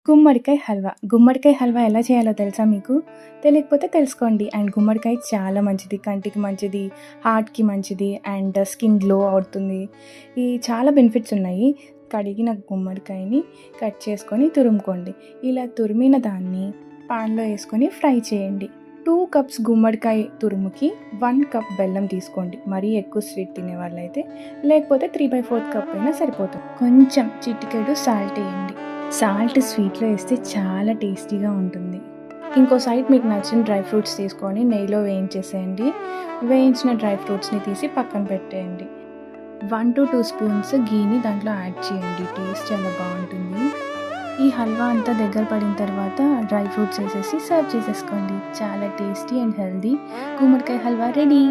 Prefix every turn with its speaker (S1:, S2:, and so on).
S1: గుమ్మడికాయ హల్వా ఎలా చేయాలో తెలుసా మీకు? తెలియకపోతే తెలుసుకోండి. అండ్ గుమ్మడికాయ చాలా మంచిది. కంటికి మంచిది, హార్ట్‌కి మంచిది అండ్ స్కిన్ గ్లో అవుతుంది. ఈ చాలా బెనిఫిట్స్ ఉన్నాయి. కడిగిన గుమ్మడికాయని కట్ చేసుకొని తురుముకోండి. ఇలా తురిమిన దాన్ని పాన్‌లో ఏసుకొని ఫ్రై చేయండి. 2 కప్స్ గుమ్మడికాయ తురుముకి 1 కప్ బెల్లం తీసుకోండి. మరీ ఎక్కువ స్వీట్ తినేవాళ్ళైతే, లేకపోతే 3/4 కప్ అయినా సరిపోతుంది. కొంచెం చిటికెడు సాల్ట్ ఎయండి. సాల్ట్ స్వీట్లో వేస్తే చాలా టేస్టీగా ఉంటుంది. ఇంకో సైడ్ మీకు నచ్చిన డ్రై ఫ్రూట్స్ తీసుకొని నెయ్యిలో వేయించేసేయండి. వేయించిన డ్రై ఫ్రూట్స్‌ని తీసి పక్కన పెట్టేయండి. 1-2 స్పూన్స్ ఘీని దాంట్లో యాడ్ చేయండి. టేస్ట్ చాలా బాగుంటుంది. ఈ హల్వా అంతా దగ్గర పడిన తర్వాత డ్రై ఫ్రూట్స్ వేసేసి సర్వ్ చేసేసుకోండి. చాలా టేస్టీ అండ్ హెల్తీ గుమ్మడికాయ హల్వా రెడీ.